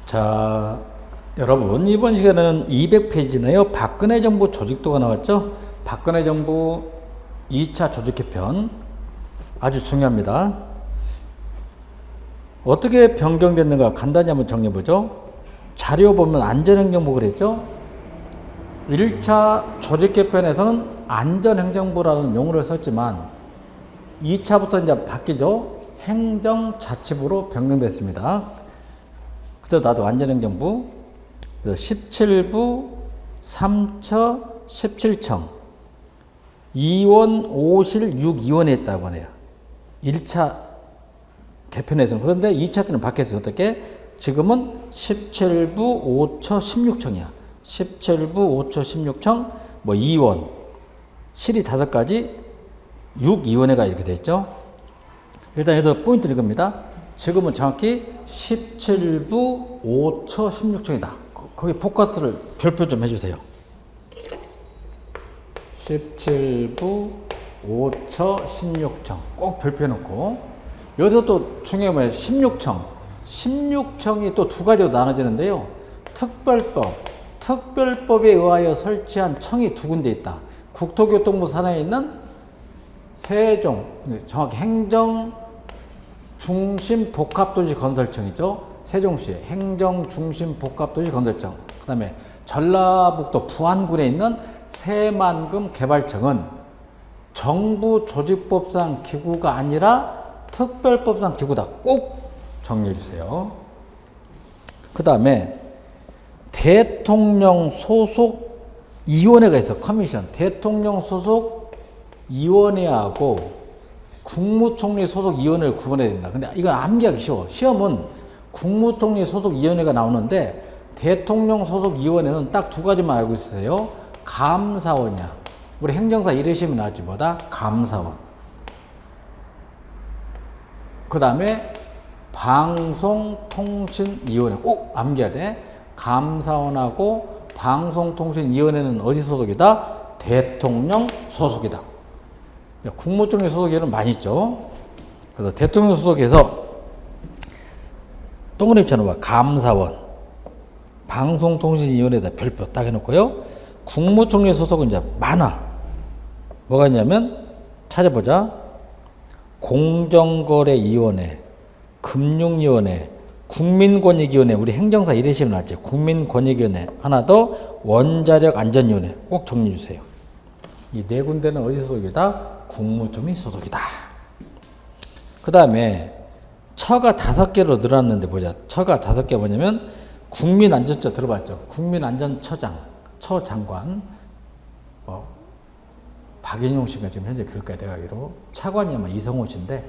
자, 여러분 이번 시간에는 200페이지네요. 박근혜 정부 조직도가 나왔죠. 박근혜 정부 2차 조직 개편 아주 중요합니다. 어떻게 변경됐는가 간단히 한번 정리해보죠. 자료 보면 안전행정부 그랬죠. 1차 조직 개편에서는 안전행정부라는 용어를 썼지만 2차부터 이제 바뀌죠. 행정자치부로 변경됐습니다. 그때 나도 안전행정부 17부 3처 17청 2원 5실 6위원회 했다고 하네요. 1차 개편에서는. 그런데 2차 때는 바뀌었어요. 어떻게? 지금은 17부 5처 16청이야. 17부 5처 16청 2원 실이 5가지 6위원회가 이렇게 됐죠. 일단 여기서 포인트는 이겁니다. 지금은 정확히 17부 5처 16청이다. 거기 포커스를 별표 좀 해주세요. 17부 5처 16청 꼭 별표해놓고, 여기서 또 중요한 건 16청. 16청이 또 두 가지로 나눠지는데요. 특별법에 의하여 설치한 청이 두 군데 있다. 국토교통부 산하에 있는 세종, 정확히 행정중심복합도시건설청이죠. 세종시 행정중심복합도시건설청. 그 다음에 전라북도 부안군에 있는 새만금 개발청은 정부 조직법상 기구가 아니라 특별법상 기구다. 꼭 정리해 주세요. 그 다음에 대통령 소속 위원회가 있어. 커미션. 대통령 소속 위원회하고 국무총리 소속 위원회를 구분해야 됩니다. 근데 이건 암기하기 쉬워. 시험은 국무총리 소속 위원회가 나오는데 대통령 소속 위원회는 딱 두 가지만 알고 있으세요. 감사원이야. 우리 행정사 이러시면 나왔지. 뭐다? 감사원. 그 다음에 방송통신위원회 꼭 암기해야 돼. 감사원하고 방송통신위원회는 어디 소속이다? 대통령 소속이다. 국무총리 소속위원회는 많이 있죠. 그래서 대통령 소속에서 동그라미 쳐놓아. 감사원, 방송통신위원회에다 별표 딱 해놓고요. 국무총리 소속은 이제 많아. 뭐가 있냐면 찾아보자. 공정거래위원회, 금융위원회, 국민권익위원회, 우리 행정사 이래시면 나왔지. 국민권익위원회. 하나 더 원자력안전위원회. 꼭 정리해 주세요. 이 네 군데는 어디 소속이다? 국무총리 소속이다. 그 다음에 처가 5개로 늘어났는데 보자. 처가 5개 뭐냐면 국민안전처 들어봤죠? 국민안전처장, 처장관. 박인용 씨가 지금 현재 교육과에 돼가기로 차관이 아마 이성호 씨인데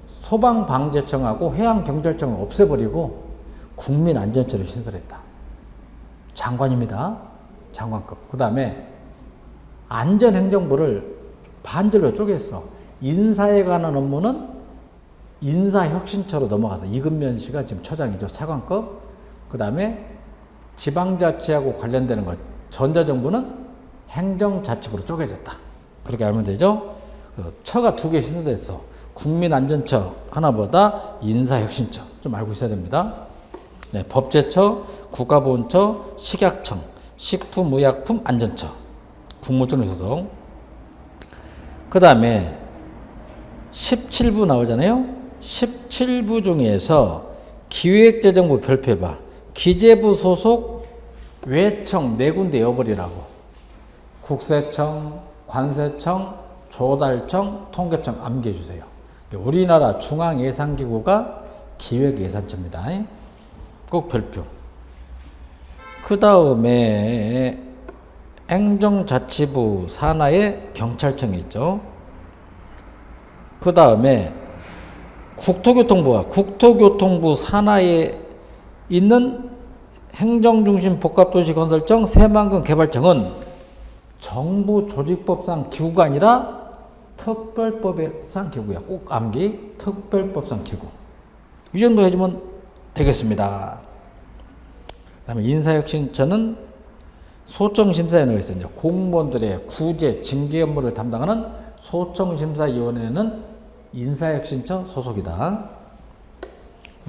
소방방재청하고 해양경찰청을 없애버리고 국민안전처를 신설했다. 장관입니다. 장관급. 그 다음에 안전행정부를 반절로 쪼갰어. 인사에 관한 업무는 인사혁신처로 넘어가서 이근면 씨가 지금 처장이죠. 차관급. 그 다음에 지방자치하고 관련되는 것, 전자정부는 행정자치부로 쪼개졌다. 그렇게 알면 되죠. 처가 2개 신설됐어. 국민안전처 하나보다 인사혁신처 좀 알고 있어야 됩니다. 네, 법제처, 국가보훈처, 식약청, 식품의약품안전처, 국무총리 소속. 그 다음에 17부 나오잖아요. 17부 중에서 기획재정부 별표해봐. 기재부 소속 외청 4군데 여버리라고. 국세청, 관세청, 조달청, 통계청 암기해 주세요. 우리나라 중앙예산기구가 기획예산처입니다. 꼭 별표. 그 다음에 행정자치부 산하에 경찰청이 있죠. 그 다음에 국토교통부 산하에 있는 행정중심복합도시건설청 새만금 개발청은 정부 조직법상 기구가 아니라 특별법상 기구야. 꼭 암기. 특별법상 기구. 이 정도 해주면 되겠습니다. 그 다음에 인사혁신처는 소청심사위원회가 있어요. 공무원들의 구제, 징계 업무를 담당하는 소청심사위원회는 인사혁신처 소속이다.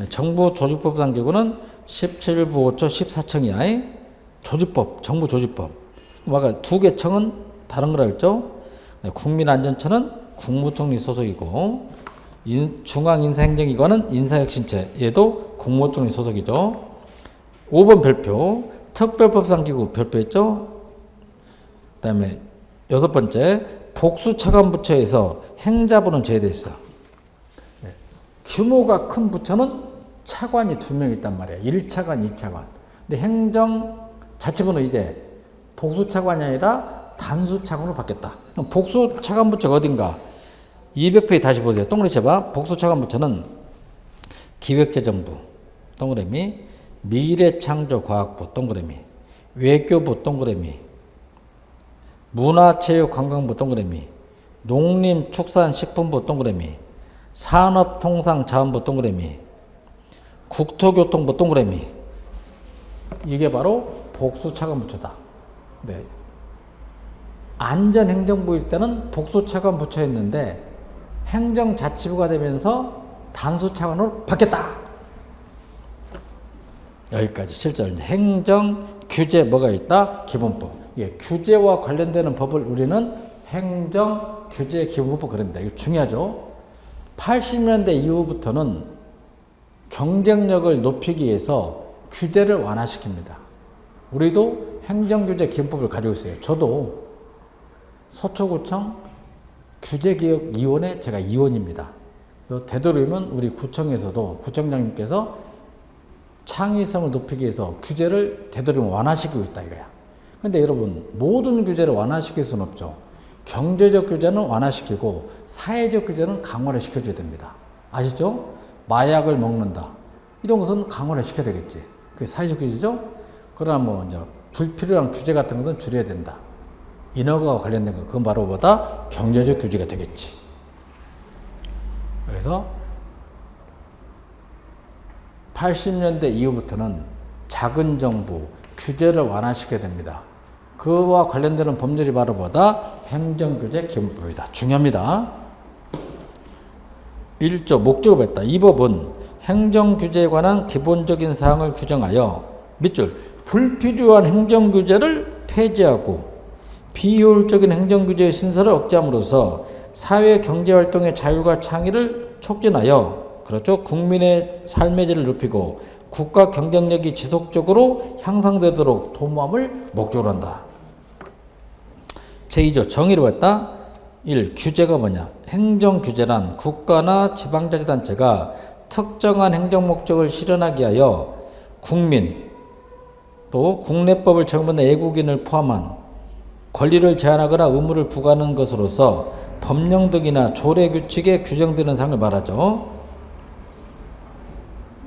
정부 조직법상 기구는 17부 5조 14청이야. 조직법, 정부 조직법. 아까 두 개 청은 다른 거라 했죠. 국민안전처는 국무총리 소속이고 중앙인사행정기관은 인사혁신처 얘도 국무총리 소속이죠. 5번 별표 특별법상기구 별표했죠. 그 다음에 6번째 복수차관부처에서 행자부는 제외되어 있어. 규모가 큰 부처는 차관이 2명 있단 말이야. 1차관, 2차관. 근데 행정자치부는 이제 복수차관이 아니라 단수차관으로 바뀌었다. 그럼 복수차관부처가 어딘가? 200페이지 다시 보세요. 동그라미 쳐봐. 복수차관부처는 기획재정부 동그라미, 미래창조과학부 동그라미, 외교부 동그라미, 문화체육관광부 동그라미, 농림축산식품부 동그라미, 산업통상자원부 동그라미, 국토교통부 동그라미. 이게 바로 복수차관부처다. 네. 안전행정부일 때는 복수차관부처였는데 행정자치부가 되면서 단수차관으로 바뀌었다. 여기까지 실제로 이제 행정 규제 뭐가 있다? 기본법. 예, 규제와 관련되는 법을 우리는 행정 규제 기본법 그런다. 이거 중요하죠. 80년대 이후부터는 경쟁력을 높이기 위해서 규제를 완화시킵니다. 우리도 행정규제 기본법을 가지고 있어요. 저도 서초구청 규제개혁위원회 제가 위원입니다. 그래서 되도록이면 우리 구청에서도 구청장님께서 창의성을 높이기 위해서 규제를 되도록이면 완화시키고 있다 이거야. 근데 여러분 모든 규제를 완화시킬 수는 없죠. 경제적 규제는 완화시키고 사회적 규제는 강화를 시켜줘야 됩니다. 아시죠? 마약을 먹는다. 이런 것은 강화를 시켜야 되겠지. 그게 사회적 규제죠? 그러나 뭐 이제 불필요한 규제 같은 것은 줄여야 된다. 인허가와 관련된 것, 그건 바로 뭐다? 경제적 규제가 되겠지. 그래서 80년대 이후부터는 작은 정부, 규제를 완화시켜야 됩니다. 그와 관련되는 법률이 바로 뭐다? 행정규제 기본법이다. 중요합니다. 1조 목적을 했다. 이 법은 행정규제에 관한 기본적인 사항을 규정하여 밑줄 불필요한 행정규제를 폐지하고 비효율적인 행정규제의 신설을 억제함으로써 사회 경제활동의 자율과 창의를 촉진하여 그렇죠. 국민의 삶의 질을 높이고 국가 경쟁력이 지속적으로 향상되도록 도모함을 목적으로 한다. 제2조 정의를 봤다. 1. 규제가 뭐냐? 행정규제란 국가나 지방자치단체가 특정한 행정 목적을 실현하기 위하여 국민 또 국내법을 적용하는 애국인을 포함한 권리를 제한하거나 의무를 부과하는 것으로서 법령 등이나 조례 규칙에 규정되는 사항을 말하죠.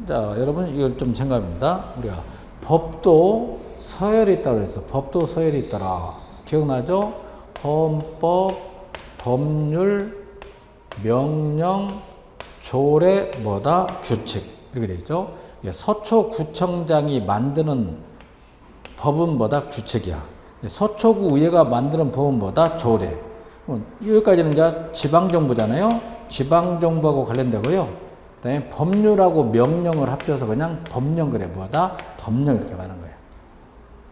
자, 여러분 이걸 좀 생각합니다. 우리가 법도 서열이 있다고 그랬어. 법도 서열이 있더라. 기억나죠? 헌법, 법률, 명령, 조례, 뭐다? 규칙. 이렇게 되어 있죠. 서초구청장이 만드는 법은 뭐다? 규칙이야. 서초구 의회가 만드는 법은 뭐다? 조례. 여기까지는 이제 지방정부잖아요. 지방정부하고 관련되고요. 그다음에 법률하고 명령을 합쳐서 그냥 법령 그래. 뭐다? 법령 이렇게 말하는 거야.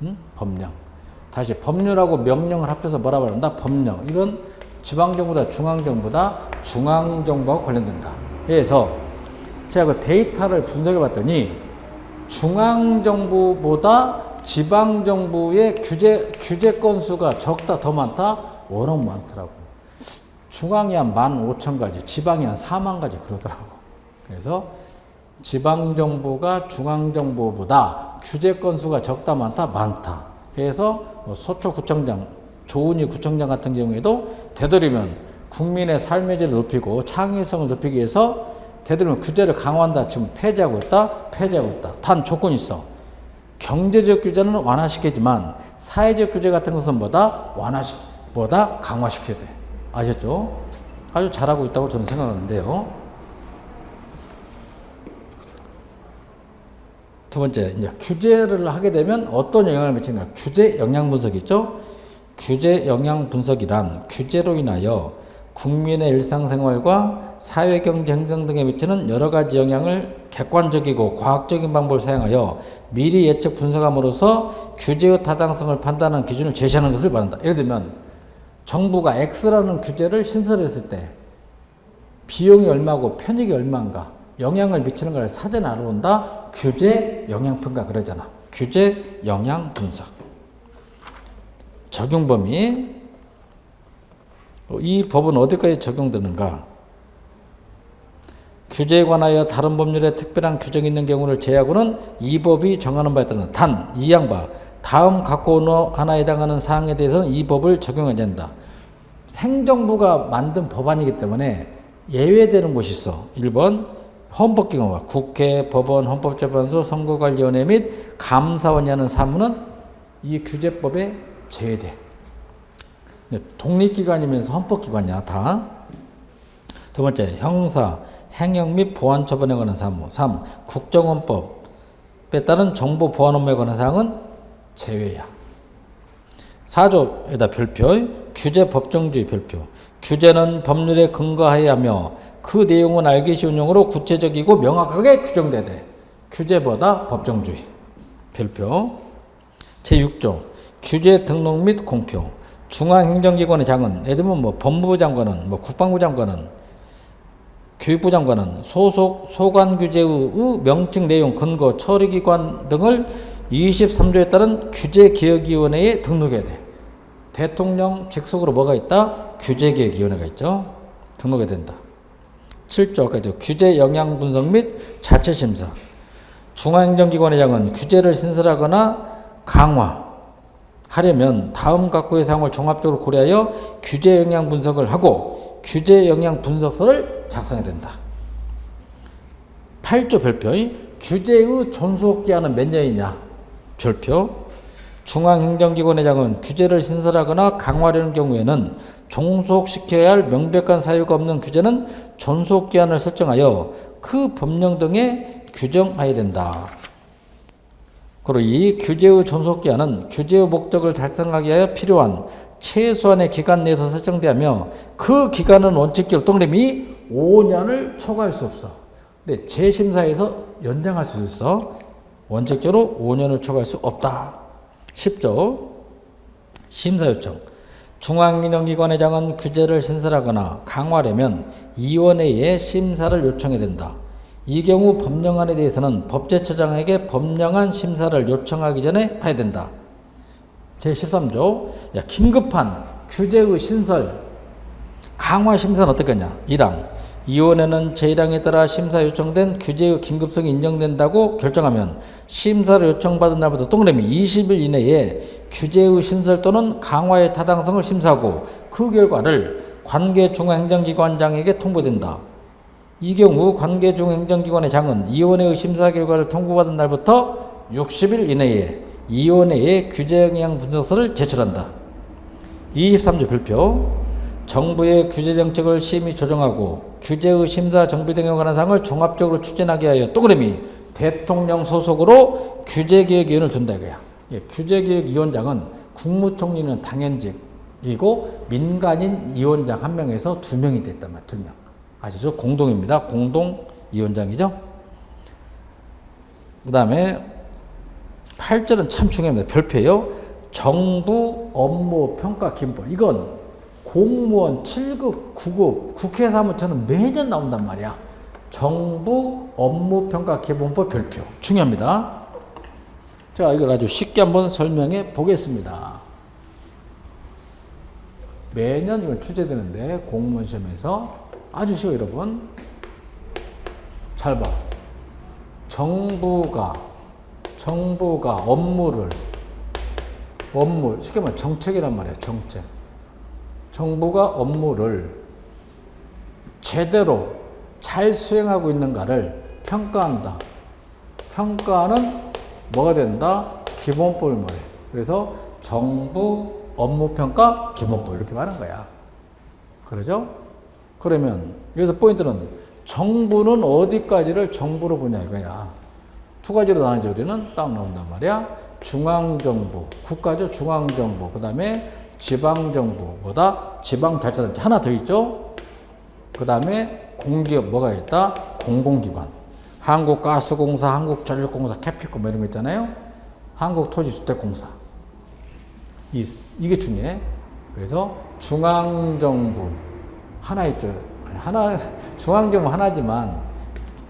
응? 법령. 다시 법률하고 명령을 합쳐서 뭐라고 한다? 법령. 이건 지방정부다, 중앙정부다, 중앙정부하고 관련된다. 그래서 제가 그 데이터를 분석해 봤더니 중앙정부보다 지방정부의 규제 건수가 적다, 더 많다? 워낙 많더라고. 중앙이 한 15,000가지, 지방이 한 4만 가지 그러더라고. 그래서 지방정부가 중앙정부보다 규제 건수가 적다, 많다? 많다. 그래서 서초구청장, 조은희 구청장 같은 경우에도 되도록이면 국민의 삶의 질을 높이고 창의성을 높이기 위해서 되도록이면 규제를 강화한다. 지금 폐지하고 있다? 폐지하고 있다. 단 조건이 있어. 경제적 규제는 완화시키지만 사회적 규제 같은 것은 뭐다? 강화시켜야 돼. 아셨죠? 아주 잘하고 있다고 저는 생각하는데요. 두 번째, 이제 규제를 하게 되면 어떤 영향을 미치는가? 규제 영향 분석이 있죠? 규제 영향 분석이란 규제로 인하여 국민의 일상생활과 사회경제 행정 등에 미치는 여러 가지 영향을 객관적이고 과학적인 방법을 사용하여 미리 예측 분석함으로써 규제의 타당성을 판단하는 기준을 제시하는 것을 말한다. 예를 들면 정부가 X라는 규제를 신설했을 때 비용이 얼마고 편익이 얼마인가 영향을 미치는 걸 사전에 알아본다. 규제 영향평가 그러잖아. 규제 영향 분석. 적용 범위. 이 법은 어디까지 적용되는가? 규제에 관하여 다른 법률에 특별한 규정이 있는 경우를 제외하고는 이 법이 정하는 바에 따른 단, 이항 바 다음 각 언어 하나에 해당하는 사항에 대해서는 이 법을 적용하지 않는다. 행정부가 만든 법안이기 때문에 예외되는 곳이 있어. 1번 헌법기관과 국회, 법원, 헌법재판소, 선거관리위원회 및 감사원이 하는 사무는 이 규제법에 제외돼. 독립기관이면서 헌법기관이야 다. 두 번째 형사, 행정 및 보안 처분에 관한 사무. 3. 국정원법에 따른 정보 보안 업무에 관한 사항은 제외야. 4조에다 별표, 규제 법정주의 별표. 규제는 법률에 근거하여야 하며 그 내용은 알기 쉬운 용어로 구체적이고 명확하게 규정돼야 돼. 규제보다 법정주의 별표. 제6조 규제 등록 및 공표. 중앙행정기관의 장은 예를 들면 법무부 장관은 국방부 장관은 교육부 장관은 소속 소관 규제의 명칭 내용 근거 처리기관 등을 23조에 따른 규제개혁위원회에 등록해야 돼. 대통령 직속으로 뭐가 있다? 규제개혁위원회가 있죠. 등록해야 된다. 7조 아까 규제 영향 분석 및 자체심사. 중앙행정기관의 장은 규제를 신설하거나 강화하려면 다음 각구의 사항을 종합적으로 고려하여 규제 영향 분석을 하고 규제 영향 분석서를 작성해야 된다. 8조 별표. 규제의 존속기한은 몇 년이냐? 별표. 중앙행정기관의 장은 규제를 신설하거나 강화하려는 경우에는 종속시켜야 할 명백한 사유가 없는 규제는 존속기한을 설정하여 그 법령 등에 규정하여야 된다. 그리고 이 규제의 존속기한은 규제의 목적을 달성하기 위하여 필요한 최소한의 기간 내에서 설정되며 그 기간은 원칙적으로 동그라미 5년을 초과할 수 없어. 근데 재심사에서 연장할 수 있어. 원칙적으로 5년을 초과할 수 없다. 10조 심사 요청. 중앙행정기관의 장은 규제를 신설하거나 강화하려면 위원회에 심사를 요청해야 된다. 이 경우 법령안에 대해서는 법제처장에게 법령안 심사를 요청하기 전에 해야 된다. 제13조 긴급한 규제의 신설 강화 심사는 어떻겠냐. 1항 위원회는 제1항에 따라 심사 요청된 규제의 긴급성이 인정된다고 결정하면 심사를 요청받은 날부터 동그라미 20일 이내에 규제의 신설 또는 강화의 타당성을 심사하고 그 결과를 관계 중앙행정기관장에게 통보된다. 이 경우 관계 중앙행정기관의 장은 위원회의 심사 결과를 통보받은 날부터 60일 이내에 위원회에 규제 영향 분석서를 제출한다. 23조 별표. 정부의 규제 정책을 심의 조정하고 규제의 심사 정비 등에 관한 사항을 종합적으로 추진하게 하여 동그라미 대통령 소속으로 규제개혁위원을 둔다 이거야. 규제개혁위원장은 국무총리는 당연직이고 민간인 위원장 1명에서 2명이 됐단 말이야. 2명. 아시죠? 공동입니다. 공동위원장이죠. 그 다음에 8절은 참 중요합니다. 별표예요. 정부 업무 평가 기본법. 이건 공무원 7급, 9급, 국회 사무처는 매년 나온단 말이야. 정부 업무 평가 기본법 별표. 중요합니다. 자, 이걸 아주 쉽게 한번 설명해 보겠습니다. 매년 이걸 출제되는데 공무원 시험에서 아주 쉬워 여러분. 잘 봐. 정부가 업무 쉽게 말해 정책이란 말이야. 정책. 정부가 업무를 제대로 잘 수행하고 있는가를 평가한다. 평가는 뭐가 된다? 기본법을 말해. 그래서 정부 업무평가 기본법 이렇게 말하는 거야. 그러죠? 그러면 여기서 포인트는 정부는 어디까지를 정부로 보냐 이거야. 두 가지로 나눠져 우리는 딱 나온단 말이야. 중앙정부, 국가죠. 중앙정부. 그 다음에 지방정부보다 지방자치단체 하나 더 있죠. 그 다음에 공기업 뭐가 있다? 공공기관. 한국가스공사, 한국전력공사, 캐피코 뭐 이런 거 있잖아요. 한국토지주택공사. 이게 중요해. 그래서 중앙정부 하나 있죠. 중앙정부 하나지만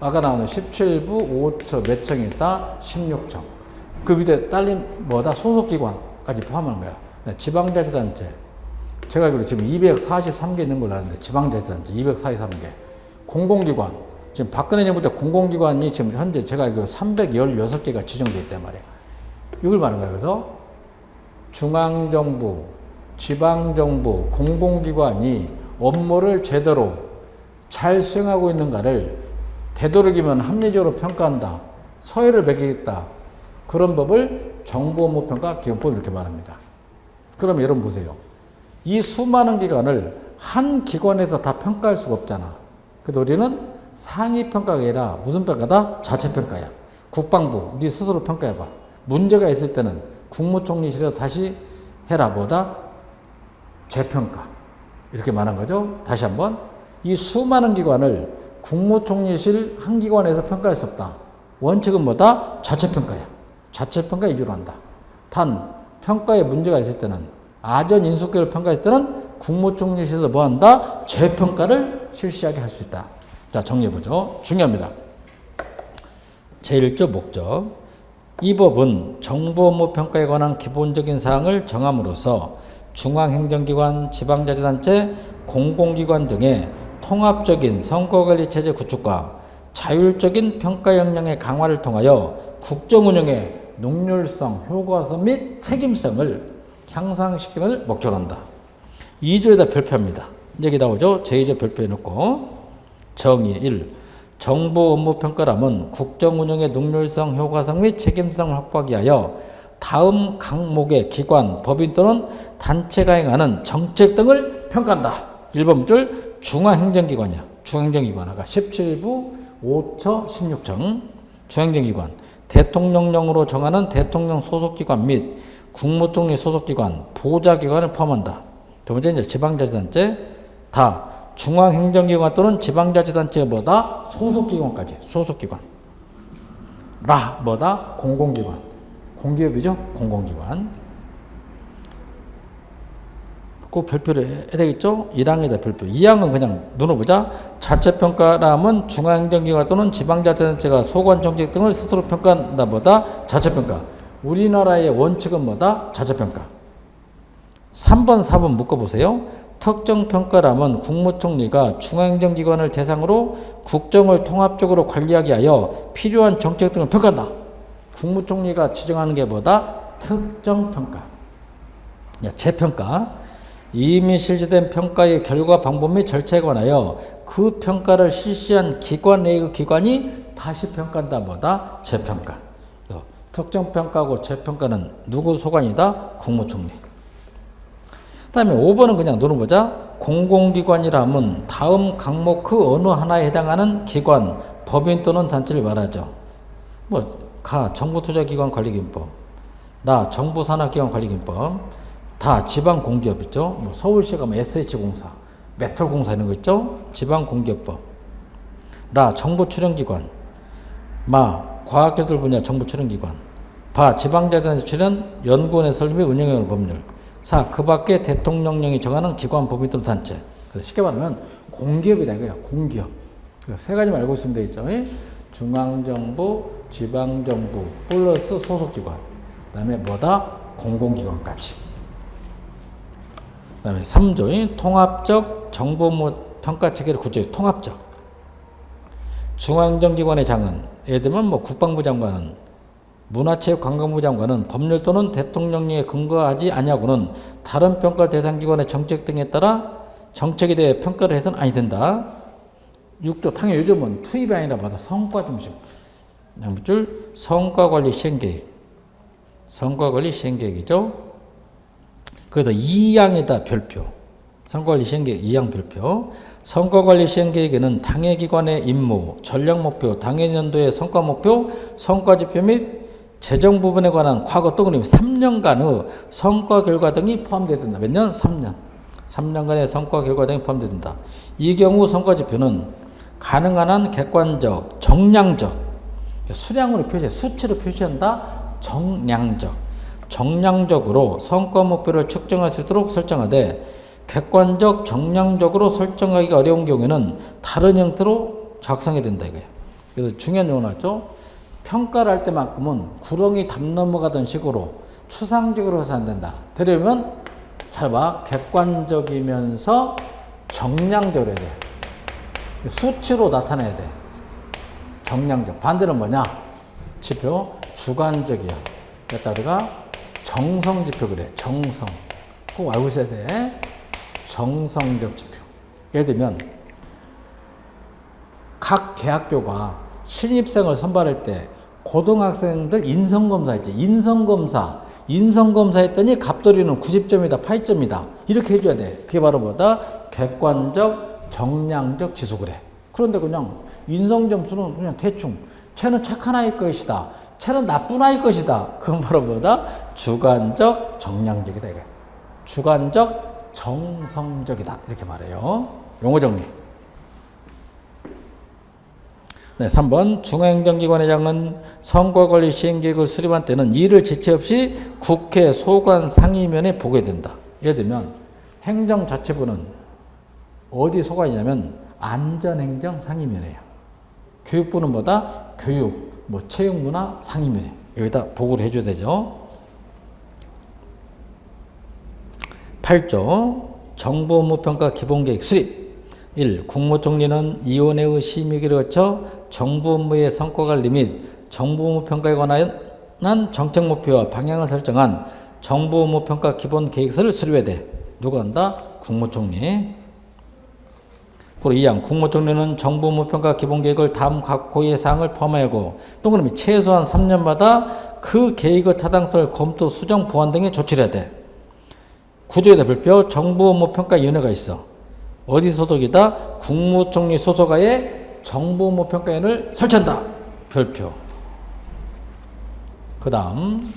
아까 나오는 17부 5처 몇 청이 있다? 16청. 그 밑에 딸린 뭐다? 소속기관까지 포함하는 거야. 지방자치단체. 제가 알기로 지금 243개 있는 걸로 아는데 지방자치단체 243개. 공공기관. 지금 박근혜 정부 때 공공기관이 지금 현재 제가 알기로 316개가 지정되어 있단 말이에요. 이걸 말하는 거예요. 그래서 중앙정부, 지방정부, 공공기관이 업무를 제대로 잘 수행하고 있는가를 되도록이면 합리적으로 평가한다. 서열을 매기겠다. 그런 법을 정부업무평가기본법 이렇게 말합니다. 그럼 여러분 보세요. 이 수많은 기관을 한 기관에서 다 평가할 수가 없잖아. 그래서 우리는 상위평가가 아니라 무슨 평가다? 자체평가야. 국방부, 네 스스로 평가해봐. 문제가 있을 때는 국무총리실에서 다시 해라. 뭐다? 재평가. 이렇게 말한 거죠. 다시 한번. 이 수많은 기관을 국무총리실 한 기관에서 평가할 수 없다. 원칙은 뭐다? 자체평가야. 자체평가 위주로 한다. 단, 평가에 문제가 있을 때는 아전 인수계를 평가했을 때는 국무총리실에서 뭐 한다? 재평가를 실시하게 할 수 있다. 자, 정리해보죠. 중요합니다. 제1조 목적. 이 법은 정부 업무 평가에 관한 기본적인 사항을 정함으로써 중앙행정기관, 지방자치단체, 공공기관 등의 통합적인 성과관리체제 구축과 자율적인 평가 역량의 강화를 통하여 국정운영의 능률성, 효과성 및 책임성을 향상시키는 목적으로 한다. 2조에다 별표합니다. 여기 나오죠. 제2조 별표해놓고 정의 1. 정부 업무 평가람은 국정운영의 능률성, 효과성 및 책임성을 확보하기 위하여 다음 항목의 기관, 법인 또는 단체가 행하는 정책 등을 평가한다. 1번 줄 중앙행정기관이야. 중앙행정기관. 아까 17부 5처 16청 중앙행정기관. 대통령령으로 정하는 대통령 소속기관 및 국무총리 소속기관, 보좌기관을 포함한다. 두 번째 이제 지방자치단체. 다 중앙행정기관 또는 지방자치단체가 뭐다? 소속기관까지. 소속기관. 뭐다? 공공기관. 공기업이죠? 공공기관. 꼭 별표를 해야 되겠죠? 1항에다 별표. 2항은 그냥 눈으로 보자. 자체평가람은 중앙행정기관 또는 지방자치단체가 소관정책 등을 스스로 평가한다. 뭐다? 자체평가. 우리나라의 원칙은 뭐다? 자체평가. 3번, 4번 묶어보세요. 특정평가람은 국무총리가 중앙행정기관을 대상으로 국정을 통합적으로 관리하기 위하여 필요한 정책 등을 평가한다. 국무총리가 지정하는 게 뭐다? 특정평가. 재평가. 이미 실시된 평가의 결과 방법 및 절차에 관하여 그 평가를 실시한 기관 내의 기관이 다시 평가한다. 뭐다? 재평가. 특정평가하고 재평가는 누구 소관이다? 국무총리. 그 다음에 5번은 그냥 누르보자. 공공기관이라 하면 다음 항목 그 어느 하나에 해당하는 기관, 법인 또는 단체를 말하죠. 정부투자기관관리기준법, 정부산업기관관리기준법, 다 지방공기업 있죠. 서울시가 가면 SH공사, 메트로공사 이런 거 있죠. 지방공기업법. 정부출연기관, 과학기술 분야 정부출연기관, 지방자치단체 출연, 연구원의 설립 및 운영의 법률. 그 밖에 대통령령이 정하는 기관, 법인 또는 단체. 쉽게 말하면 공기업이다 이거야. 공기업. 세 가지 알고 있으면 되겠죠. 중앙정부, 지방정부 플러스 소속기관. 그 다음에 공공기관까지. 그 다음에 3조 통합적 정부 업무 평가체계를 구체적으로 통합적. 중앙행정기관의 장은 예를 들면 국방부 장관은 문화체육관광부 장관은 법률 또는 대통령령에 근거하지 아니하고는 다른 평가 대상 기관의 정책 등에 따라 정책에 대해 평가를 해서는 아니 된다. 6조 당연히 요즘은 투입이 아니라 성과 중심. 줄 성과관리 시행계획. 성과관리 시행계획이죠. 그래서 2항에다 별표. 성과관리 시행계획 2항 별표. 성과관리 시행계획에는 당해기관의 임무, 전략목표, 당해년도의 성과목표, 성과지표 및 재정 부분에 관한 과거 또는 3년간의 성과 결과 등이 포함되어야 된다. 몇 년? 3년. 3년간의 성과 결과 등이 포함된다. 이 경우 성과지표는 가능한 한 객관적, 정량적, 수량으로 표시해, 수치로 표시한다. 정량적으로 성과 목표를 측정할 수 있도록 설정하되 객관적, 정량적으로 설정하기가 어려운 경우에는 다른 형태로 작성해야 된다 이거예요. 그래서 중요한 용어 나왔죠. 평가를 할 때만큼은 구렁이 담 넘어가던 식으로 추상적으로 해서 안 된다. 되려면 잘 봐. 객관적이면서 정량적으로 해야 돼. 수치로 나타내야 돼. 정량적. 반대는 뭐냐? 지표 주관적이야. 그랬다 우리가 정성지표 그래. 정성. 꼭 알고 있어야 돼. 정성적 지표. 예를 들면 각 대학교가 신입생을 선발할 때 고등학생들 인성검사 했지. 인성검사 했더니 갑돌이는 90점이다, 8점이다. 이렇게 해줘야 돼. 그게 바로 뭐다? 객관적, 정량적 지수 그래. 그런데 그냥 인성 점수는 그냥 대충 쟤는 착한 아이일 것이다. 쟤는 나쁜 아이일 것이다. 그건 바로 뭐다? 주관적, 정량적이다. 이게. 주관적, 정성적이다. 이렇게 말해요. 용어 정리. 네, 3번 중앙행정기관회장은 선거관리 시행계획을 수립한 때는 이를 지체 없이 국회 소관 상임위원회에 보고된다. 예를 들면 행정자치부는 어디 소관이냐면 안전행정상임위원회예요. 교육부는 뭐다? 교육, 체육문화 상임위원회. 여기다 보고를 해줘야 되죠. 8조 정부 업무평가 기본계획 수립. 1. 국무총리는 위원회의 심의를 거쳐 정부 업무의 성과관리 및 정부 업무 평가에 관한 정책 목표와 방향을 설정한 정부 업무 평가 기본 계획서를 수립해야 돼. 누가 한다? 국무총리. 그리고 2항 국무총리는 정부 업무 평가 기본 계획을 다음 각 고유의 사항을 포함하고 동그라미 최소한 3년마다 그 계획의 타당성을 검토, 수정, 보완 등의 조치를 해야 돼. 구조에다 별표 정부 업무 평가위원회가 있어. 어디 소속이다? 국무총리 소속하에 정부업무평가위원회를 설치한다. 별표. 그 다음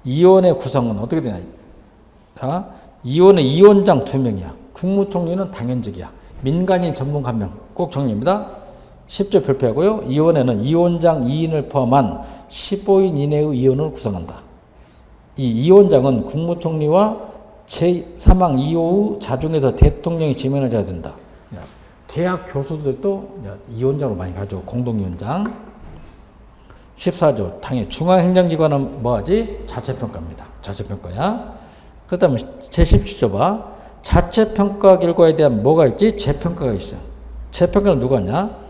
위원회 구성은 어떻게 되냐. 자, 위원회 위원장 2명이야. 국무총리는 당연직이야. 민간인 전문 1명. 꼭 정리입니다. 10조 별표하고요. 위원회는 위원장 2인을 포함한 15인 이내의 위원을 구성한다. 이 위원장은 국무총리와 제3항 2호 자중에서 대통령이 지명을 해야 된다. 대학 교수들도 위원장으로 많이 가죠. 공동위원장. 14조 당의 중앙행정기관은 뭐하지? 자체평가입니다. 자체평가야. 그 다음에 제17조 봐. 자체평가 결과에 대한 뭐가 있지? 재평가가 있어. 재평가는 누가 하냐?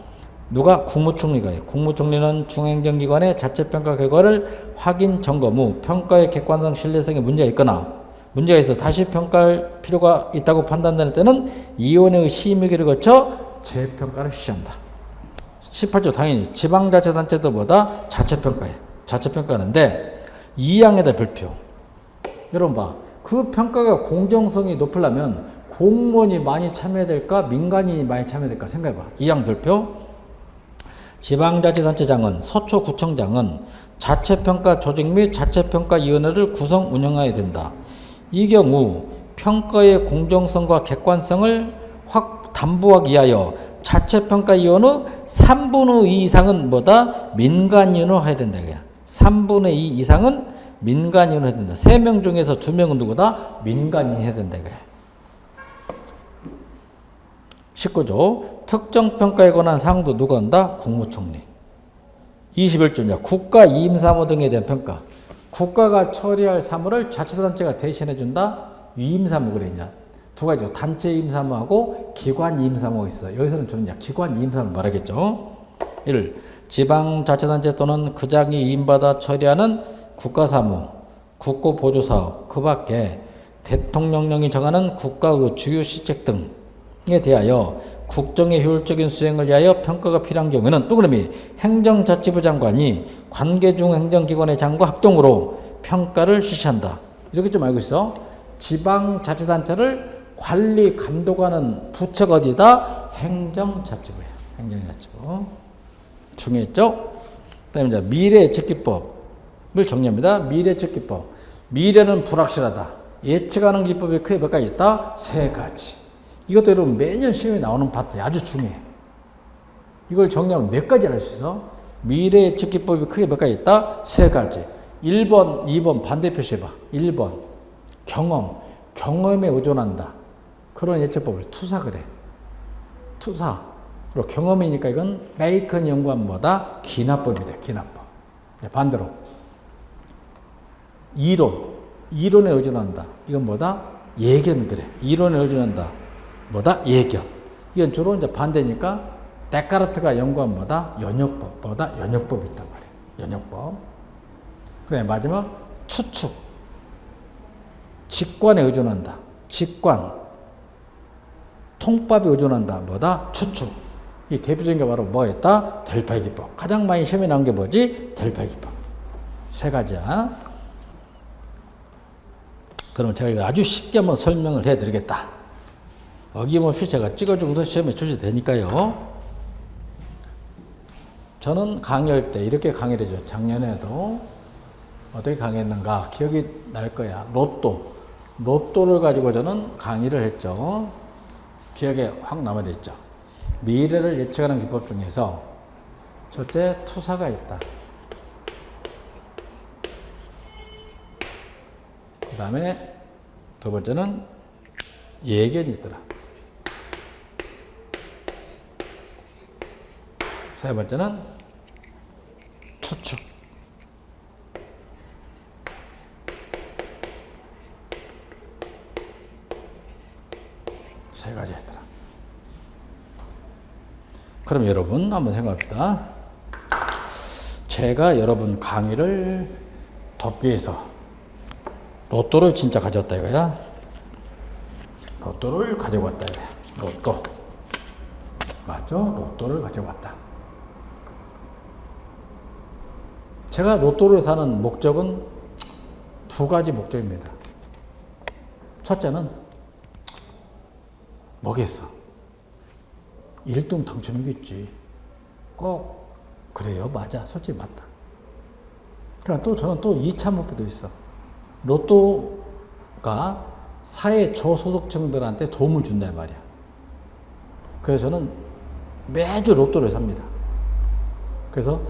누가? 국무총리가 해요. 국무총리는 중앙행정기관의 자체평가 결과를 확인, 점검 후 평가의 객관성, 신뢰성에 문제가 있거나 문제가 있어 다시 평가할 필요가 있다고 판단될 때는 위원회의 심의를 거쳐 재평가를 실시한다. 18조 당연히 지방자치단체도 뭐다? 자체평가해. 자체평가하는데 2항에다 별표. 여러분 봐. 그 평가가 공정성이 높으려면 공무원이 많이 참여해야 될까? 민간인이 많이 참여해야 될까? 생각해봐. 2항 별표. 지방자치단체장은 서초구청장은 자체평가 조직 및 자체평가위원회를 구성 운영해야 된다. 이 경우 평가의 공정성과 객관성을 담보하기 위하여 자체평가위원의 3분의 2 이상은 뭐다? 민간위원으로 해야 된다. 3분의 2 이상은 민간위원으로 해야 된다. 3명 중에서 2명은 누구다? 민간인이 해야 된다. 19조 특정 평가에 관한 사항도 누가 한다? 국무총리. 21조냐 국가 이임사무 등에 대한 평가. 국가가 처리할 사무를 자치단체가 대신해 준다. 위임사무 그랬냐. 두 가지죠. 단체 임사무하고 기관 임사무가 있어. 여기서는 저는 기관 임사무 말하겠죠. 1. 지방자치단체 또는 구장이 임받아 처리하는 국가사무, 국고보조사업, 그 밖에 대통령령이 정하는 국가의 주요 시책 등에 대하여 국정의 효율적인 수행을 위하여 평가가 필요한 경우에는 또 그러면 행정자치부 장관이 관계중 행정기관의 장과 합동으로 평가를 실시한다. 이렇게 좀 알고 있어. 지방자치단체를 관리, 감독하는 부처가 어디다? 행정자치부야. 행정자치부. 중요했죠? 그 다음에 미래예측기법을 정리합니다. 미래예측기법. 미래는 불확실하다. 예측하는 기법이 크게 몇 가지 있다? 세 가지. 이것도 여러분 매년 시험에 나오는 파트 아주 중요해. 이걸 정리하면 몇 가지 알 수 있어? 미래 예측 기법이 크게 몇 가지 있다? 세 가지. 1번, 2번 반대 표시해봐. 1번 경험에 의존한다. 그런 예측법을 투사 그래. 투사. 그리고 경험이니까 이건 베이컨 연구한 뭐다? 기납법이 돼. 기납법. 반대로 이론에 의존한다. 이건 뭐다? 예견 그래. 이론에 의존한다. 뭐다? 예견. 이건 주로 이제 반대니까 데카르트가 연구한 뭐다? 연역법. 뭐다? 연역법이 있단 말이야. 연역법. 그래 마지막 추측. 직관에 의존한다. 직관. 통밥에 의존한다. 뭐다? 추측. 이 대표적인 게 바로 뭐였다? 델파이 기법. 가장 많이 시험에 나온 게 뭐지? 델파이 기법. 세 가지야. 그럼 제가 아주 쉽게 한번 설명을 해드리겠다. 어김없이 제가 찍어준 것도 시험에 출제되니까요. 저는 강의할 때 이렇게 강의를 해줘. 작년에도 어떻게 강의했는가 기억이 날 거야. 로또를 가지고 저는 강의를 했죠. 기억에 확 남아져 있죠. 미래를 예측하는 기법 중에서 첫째 투사가 있다. 그 다음에 두 번째는 예견이 있더라. 세 번째는 추측. 세 가지 했더라. 그럼 여러분 한번 생각합시다. 제가 여러분 강의를 돕기 위해서 로또를 진짜 가져왔다 이거야. 로또를 가지고 왔다 이거야. 로또. 맞죠? 로또를 가지고 왔다. 제가 로또를 사는 목적은 두 가지 목적입니다. 첫째는 뭐겠어? 1등 당첨이겠지. 꼭 그래요. 맞아. 솔직히 맞다. 그러나 또 저는 또 2차 목표도 있어. 로또가 사회 저소득층들한테 도움을 준단 말이야. 그래서 저는 매주 로또를 삽니다. 그래서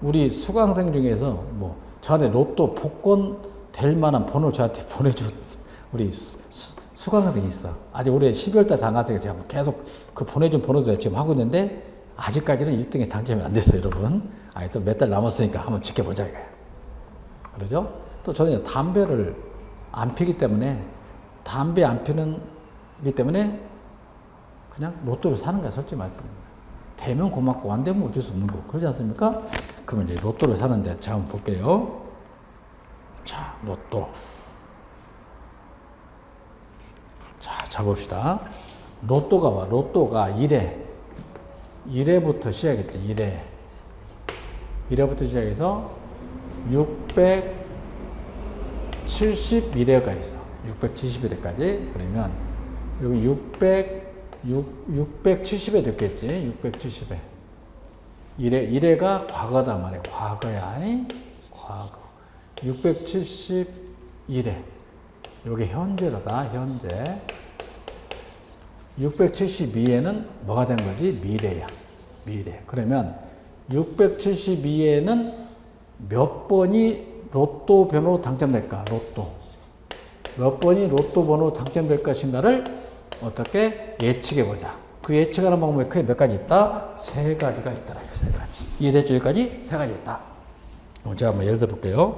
우리 수강생 중에서 뭐 저한테 로또 복권 될 만한 번호를 저한테 보내준 우리 수강생이 있어. 아직 올해 12월달 당하생이 제가 계속 그 보내준 번호도 지금 하고 있는데 아직까지는 1등에 당첨이 안 됐어요, 여러분. 아니 또 몇 달 남았으니까 한번 지켜보자 이거예요. 그러죠? 또 저는 담배를 안 피기 때문에 담배 안 피는기 때문에 그냥 로또를 사는 거야, 솔직히 말씀입니다. 되면 고맙고 안 되면 어쩔 수 없는 거. 그러지 않습니까? 그러면 이제 로또를 사는데 제가 한번 볼게요. 자, 로또. 자 봅시다. 로또가 1회부터 시작했지. 1회부터 시작해서 671회가 있어. 671회까지. 그러면 여기 670회 됐겠지. 670회. 1회가 과거다 말이야. 과거야. 과거. 671회. 여기 현재로다. 현재. 672회는 뭐가 된 거지? 미래야. 미래. 그러면 672회는 몇 번이 로또 번호로 당첨될까? 로또. 몇 번이 로또 번호로 당첨될 것인가를 어떻게 예측해보자. 그 예측하는 방법이 크게 몇 가지 있다? 세 가지가 있더라. 세 가지. 이해됐죠? 여기까지? 세 가지 있다. 제가 한번 예를 들어 볼게요.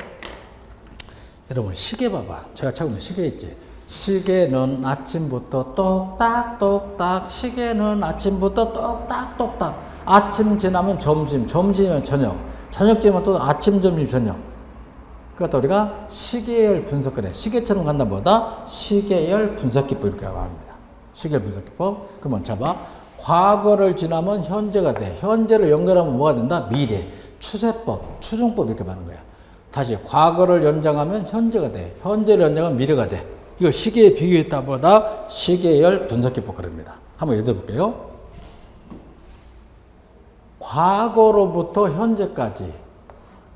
여러분, 시계 봐봐. 제가 최근에 시계 있지? 시계는 아침부터 똑딱똑딱. 시계는 아침부터 똑딱똑딱. 아침 지나면 점심, 점심이면 저녁. 저녁 지나면 또 아침, 점심, 저녁. 그러니까 우리가 시계열 분석을 해. 시계처럼 간다 보다 시계열 분석기법 이렇게 합니다. 시계열 분석기법. 그러면 잡아. 과거를 지나면 현재가 돼. 현재를 연결하면 뭐가 된다? 미래. 추세법, 추정법 이렇게 하는 거야. 다시 과거를 연장하면 현재가 돼. 현재를 연장하면 미래가 돼. 이걸 시계에 비교했다 보다 시계열 분석기법 그럽니다. 한번 예를 들어볼게요. 과거로부터 현재까지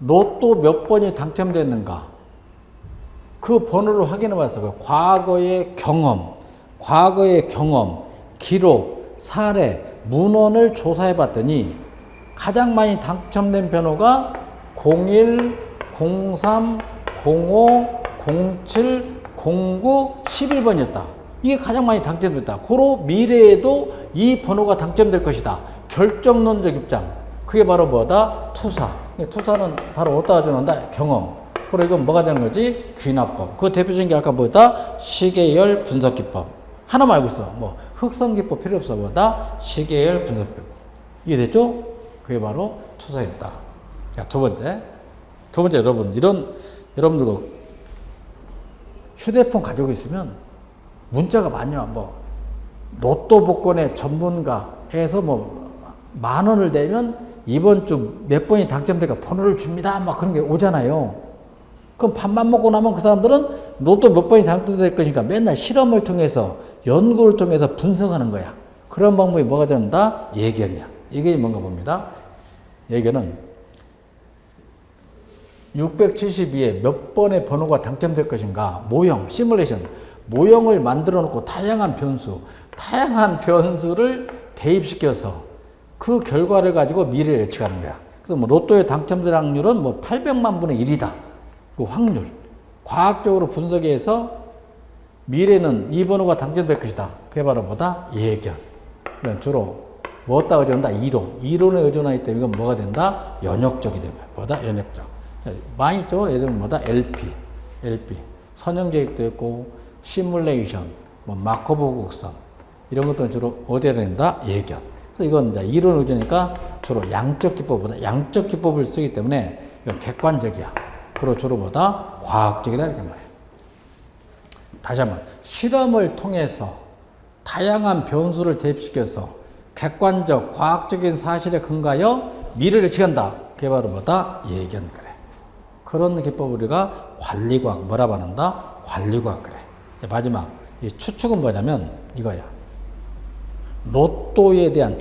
로또 몇 번이 당첨됐는가? 그 번호를 확인해 봤어요. 과거의 경험, 기록, 사례, 문헌을 조사해 봤더니 가장 많이 당첨된 번호가 01, 03, 05, 07, 09, 11번이었다. 이게 가장 많이 당첨됐다. 고로 미래에도 이 번호가 당첨될 것이다. 결정론적 입장. 그게 바로 뭐다? 투사. 투사는 바로 어디다 가져온다? 경험. 그리고 이건 뭐가 되는 거지? 귀납법. 그 대표적인 게 아까 뭐다? 시계열 분석기법. 하나만 알고 있어. 뭐 흑성기법 필요 없어. 뭐다? 시계열 분석기법. 이해됐죠? 그게 바로 투사였다. 자, 두 번째, 여러분, 여러분들 휴대폰 가지고 있으면 문자가 많이 와. 뭐 로또 복권의 전문가에서 뭐 10,000원을 내면 이번 주 몇 번이 당첨될까 번호를 줍니다. 막 그런 게 오잖아요. 그럼 밥만 먹고 나면 그 사람들은 로또 몇 번이 당첨될 것이니까 맨날 실험을 통해서 연구를 통해서 분석하는 거야. 그런 방법이 뭐가 된다? 예견이야. 예견이 뭔가 봅니다. 예견은 672에 몇 번의 번호가 당첨될 것인가 모형, 시뮬레이션, 모형을 만들어 놓고 다양한 변수를 대입시켜서 그 결과를 가지고 미래를 예측하는 거야. 그래서 뭐 로또의 당첨될 확률은 뭐 800만 분의 1이다. 그 확률. 과학적으로 분석해서 미래는 이 번호가 당첨될 것이다. 그게 바로 뭐다? 예견. 주로 뭐다 의존한다? 이론에 의존하기 때문에 이건 뭐가 된다? 연역적이 됩니다. 뭐다? 연역적. 많이 있죠? 예를 들면 뭐다? LP. 선형계획도 있고, 시뮬레이션, 뭐 마코보 곡선. 이런 것들은 주로 어디에 된다? 예견. 그래서 이건 이제 이론 의존이니까 주로 양적 기법보다 양적 기법을 쓰기 때문에 이건 객관적이야. 그리고 주로 뭐다? 과학적이다. 이렇게 말해요. 다시 한번. 실험을 통해서 다양한 변수를 대입시켜서 객관적, 과학적인 사실에 근거하여 미래를 예측한다. 그게 바로 뭐다? 예견. 그래. 그런 기법을 우리가 관리과학, 뭐라고 하는다? 관리과학. 그래. 마지막. 이 추측은 뭐냐면 이거야. 로또에 대한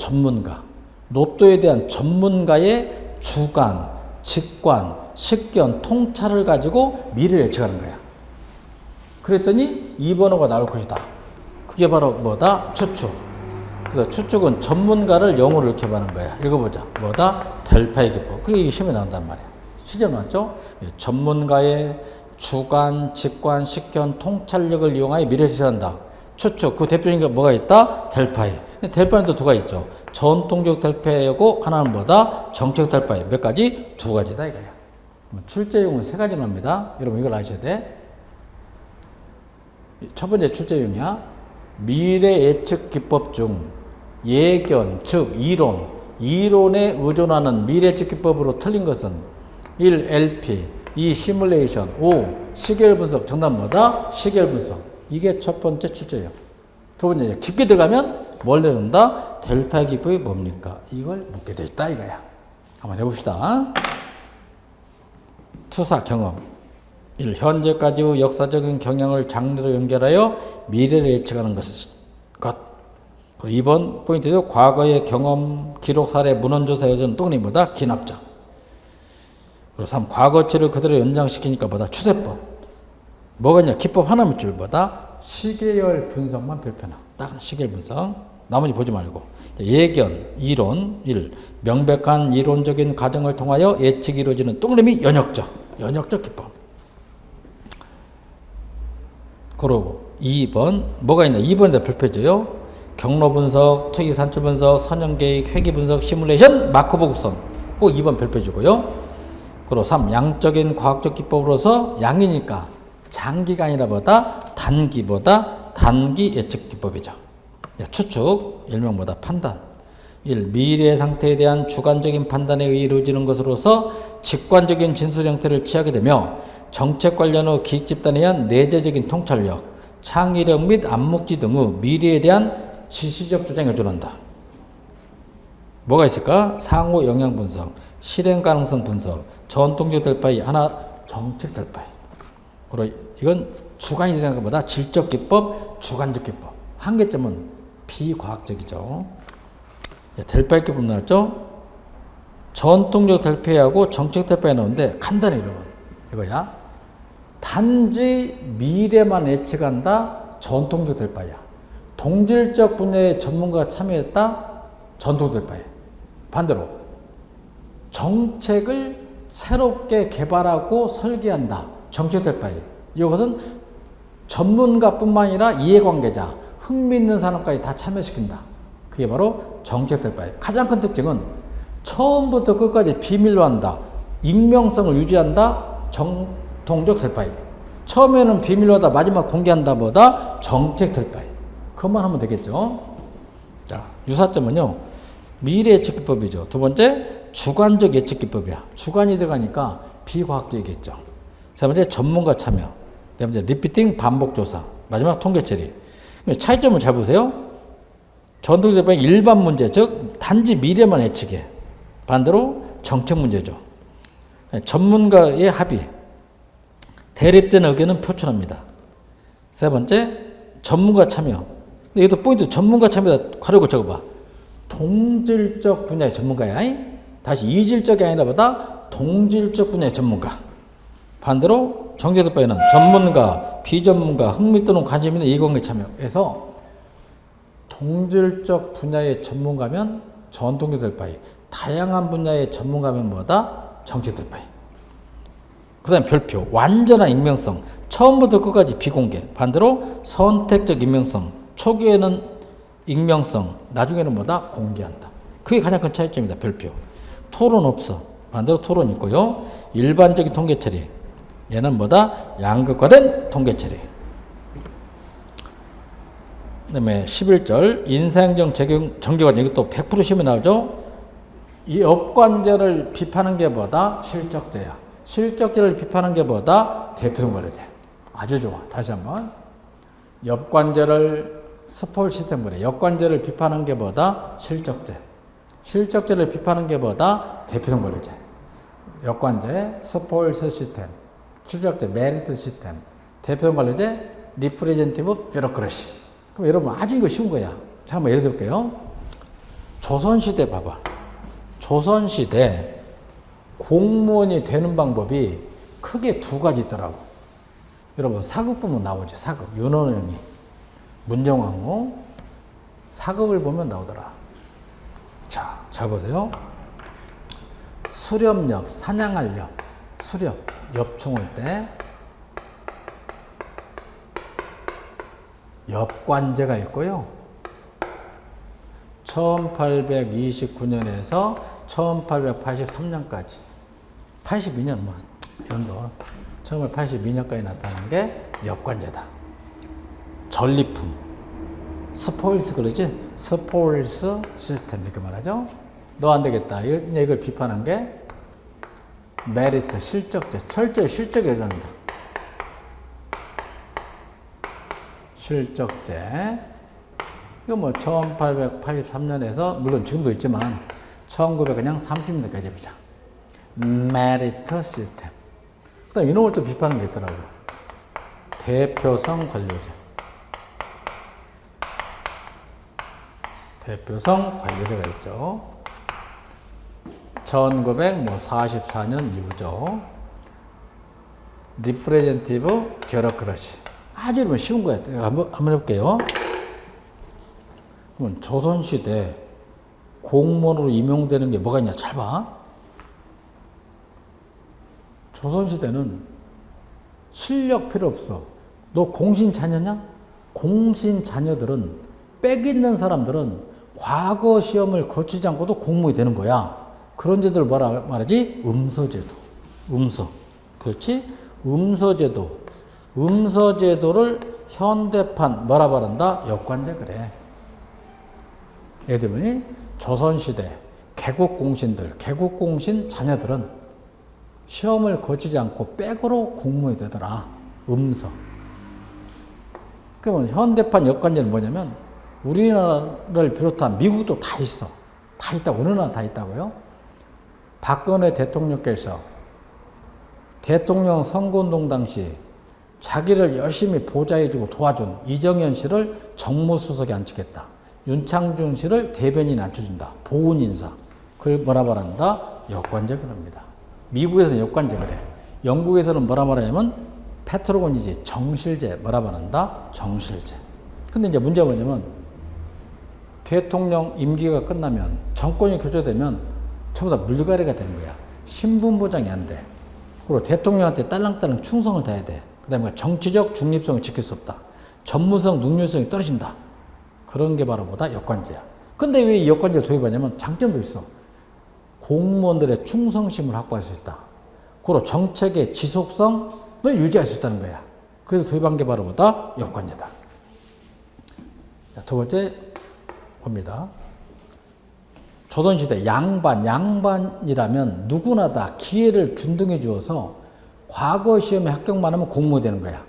전문가의 주관, 직관, 식견, 통찰을 가지고 미래를 예측하는 거야. 그랬더니 이 번호가 나올 것이다. 그게 바로 뭐다? 추측. 그래서 추측은 전문가를 영어로 이렇게 하는 거야. 읽어보자. 뭐다? 델파의 기법. 그게 시험에 나온단 말이야. 실제 나왔죠? 전문가의 주관, 직관, 식견, 통찰력을 이용하여 미래를 예측한다. 추측. 그 대표적인 게 뭐가 있다? 델파이. 델파이는 또 두 가지 있죠. 전통적 델파이고 하나는 뭐다? 정책 델파이. 몇 가지? 두 가지다 이거야. 출제용은 세 가지 나옵니다. 여러분 이걸 아셔야 돼. 첫 번째 출제용이야. 미래 예측 기법 중 예견, 즉 이론에 의존하는 미래 예측 기법으로 틀린 것은 1. LP 2. 시뮬레이션 5. 시계열 분석. 정답 뭐다? 시계열 분석. 이게 첫 번째 출제예요. 두 번째 깊게 들어가면 뭘 내는다? 델파의 기법이 뭡니까? 이걸 묻게 돼 있다 이거야. 한번 해봅시다. 투사 경험 1. 현재까지의 역사적인 경향을 장르로 연결하여 미래를 예측하는 것. 그리고 2번 포인트죠. 과거의 경험, 기록, 사례, 문헌조사 여전은 똥님보다 기납적. 그리고 3. 과거치를 그대로 연장시키니까 뭐다? 추세법. 뭐가 있냐? 기법 하나 묻줄 뭐다? 시계열 분석만 별표나. 딱 시계열 분석. 나머지 보지 말고. 예견, 이론 1. 명백한 이론적인 과정을 통하여 예측이 이루어지는 똥님이 연역적 기법. 그리고 2번 뭐가 있냐? 2번에다 별표줘요. 경로 분석, 투기 산출 분석, 선형계획, 회계 분석, 시뮬레이션, 마코보 곡선. 꼭 2번 별표주고요. 그리고 3. 양적인 과학적 기법으로서 양이니까 장기가 아니라 단기보다 단기 예측 기법이죠. 추측, 일명보다 판단. 1. 미래 상태에 대한 주관적인 판단에 의해 이루어지는 것으로서 직관적인 진술 형태를 취하게 되며 정책 관련 후 기획 집단에 의한 내재적인 통찰력, 창의력 및 암묵지 등의 미래에 대한 지시적 주장에 의존한다. 뭐가 있을까? 상호 영향 분석, 실행 가능성 분석, 전통적 델파이, 하나 정책 델파이. 그리고 이건 주관이 되는 것보다 질적 기법, 주관적 기법. 한계점은 비과학적이죠. 델파이 기법 나왔죠? 전통적 델파이하고 정책 델파이 나오는데 간단히 여러분 이거야. 단지 미래만 예측한다. 전통적 될 바야. 동질적 분야의 전문가가 참여했다. 전통될 바야. 반대로 정책을 새롭게 개발하고 설계한다. 정책될 바야. 이것은 전문가뿐만 아니라 이해관계자, 흥미있는 사람까지 다 참여시킨다. 그게 바로 정책될 바야. 가장 큰 특징은 처음부터 끝까지 비밀로 한다. 익명성을 유지한다. 정통적 될 바야. 처음에는 비밀로 하다 마지막 공개한다 보다 정책될 바야. 그것만 하면 되겠죠. 자, 유사점은요. 미래 예측 기법이죠. 두 번째, 주관적 예측 기법이야. 주관이 들어가니까 비과학적이겠죠. 세 번째, 전문가 참여. 네 번째, 리피팅 반복 조사. 마지막, 통계 처리. 차이점을 잘 보세요. 전통적 대표의 일반 문제, 즉 단지 미래만 예측해. 반대로 정책 문제죠. 전문가의 합의. 대립된 의견은 표출합니다. 세 번째, 전문가 참여. 이것도 포인트, 전문가 참여다. 괄호를 적어봐. 동질적 분야의 전문가야. 다시 이질적이 아니라 보다 동질적 분야의 전문가. 반대로 정제대표에는 전문가, 비전문가, 흥미 또는 관심 있는 이관계 참여해서 동질적 분야의 전문가면 전통적 바이, 다양한 분야의 전문가면 뭐다? 정책될 바이. 그 다음에 별표, 완전한 익명성, 처음부터 끝까지 비공개. 반대로 선택적 익명성, 초기에는 익명성, 나중에는 뭐다? 공개한다. 그게 가장 큰 차이점이다. 별표. 토론 없어. 반대로 토론 있고요. 일반적인 통계 처리. 얘는 뭐다? 양극화된 통계 처리. 그 다음에 11절 인사행정 정기관장. 이것도 100% 시험에 나오죠. 이 업관제를 비판하는 게 뭐다? 실적제야. 실적제를 비판하는 게 뭐다? 대표성 관리제. 아주 좋아. 다시 한번. 업관제를 스포일 시스템 그래. 역관제를 비판하는 게 뭐다? 실적제. 실적제를 비판하는 게 뭐다? 대표성 관리제. 역관제, 스포일 시스템. 실적제, 메리트 시스템. 대표성 관리제, 리프레젠티브 뷰로크래시. 그럼 여러분 아주 이거 쉬운 거야. 자, 한번 예를 들게요. 조선시대 봐봐. 조선시대 공무원이 되는 방법이 크게 두 가지 있더라고. 여러분 사극 보면 나오지. 사극. 윤원영이. 문정왕후. 사극을 보면 나오더라. 자, 잘 보세요. 수렵엽, 사냥할 엽. 수렵, 엽총을 때. 엽관제가 있고요. 1829년에서 1883년까지 82년 뭐 연도 1882년까지 나타난 게 엽관제다. 전리품 스포일스 그러지? 스포일스 시스템 이렇게 말하죠. 너 안 되겠다. 이걸 비판한 게 메리트 실적제. 철저히 실적에 의존한다. 실적제. 이거 뭐 1883년에서 물론 지금도 있지만 1900 그냥 30년대까지 보자. 메리트 시스템. 그다음 이놈을 또 비판하는 게 있더라고. 대표성 관료제. 대표성 관료제가 있죠. 1944년 이후죠. 리프레젠티브 뷰로크래시. 아주 쉬운 거야. 한번 해볼게요. 그러면 조선시대 공무원으로 임용되는 게 뭐가 있냐? 잘 봐. 조선시대는 실력 필요 없어. 너 공신 자녀냐? 공신 자녀들은 빽 있는 사람들은 과거 시험을 거치지 않고도 공무원이 되는 거야. 그런 제도를 뭐라 말하지? 음서제도. 음서. 그렇지? 음서제도. 음서제도를 현대판 뭐라 말한다? 역관제 그래. 예를 들면 조선시대 개국공신들, 개국공신 자녀들은 시험을 거치지 않고 백으로 공무원이 되더라. 음서. 그러면 현대판 역관제는 뭐냐면 우리나라를 비롯한 미국도 다 있어. 다 있다고. 어느 나라 다 있다고요? 박근혜 대통령께서 대통령 선거운동 당시 자기를 열심히 보좌해주고 도와준 이정현 씨를 정무수석에 앉히겠다. 윤창중 씨를 대변인 앉혀준다. 보훈인사. 그걸 뭐라 말한다? 역관제 그럽니다. 미국에서는 역관제 그래. 영국에서는 뭐라 말하냐면 페트로곤이지 정실제 뭐라 말한다? 정실제. 근데 이제 문제가 뭐냐면 대통령 임기가 끝나면 정권이 교체되면 전부 다 물갈이가 되는 거야. 신분 보장이 안 돼. 그리고 대통령한테 딸랑딸랑 충성을 다해야 돼. 그 다음에 정치적 중립성을 지킬 수 없다. 전무성, 능률성이 떨어진다. 그런 게 바로 뭐다? 여권제야. 근데 왜 이 여권제를 도입하냐면 장점도 있어. 공무원들의 충성심을 확보할 수 있다. 그리고 정책의 지속성을 유지할 수 있다는 거야. 그래서 도입한 게 바로 뭐다? 여권제다. 두 번째 봅니다. 조선시대 양반이라면 누구나 다 기회를 균등해 주어서 과거 시험에 합격만 하면 공무원이 되는 거야.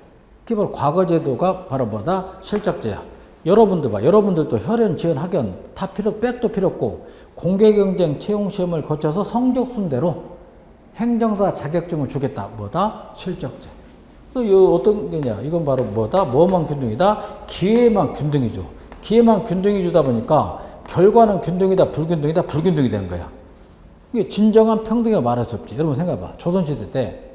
그게 바로 과거제도가 바로 뭐다? 실적제야. 여러분들 봐. 여러분들도 혈연, 지원, 학연 다 백도 필요 없고 공개경쟁 채용시험을 거쳐서 성적 순대로 행정사 자격증을 주겠다. 뭐다? 실적제. 또 이 어떤 게냐? 이건 바로 뭐다? 뭐만 균등이다? 기회만 균등히 줘. 기회만 균등히 주다 보니까 결과는 균등이다, 불균등이다, 불균등이 되는 거야. 이게 진정한 평등이라고 말할 수 없지. 여러분 생각해봐. 조선시대 때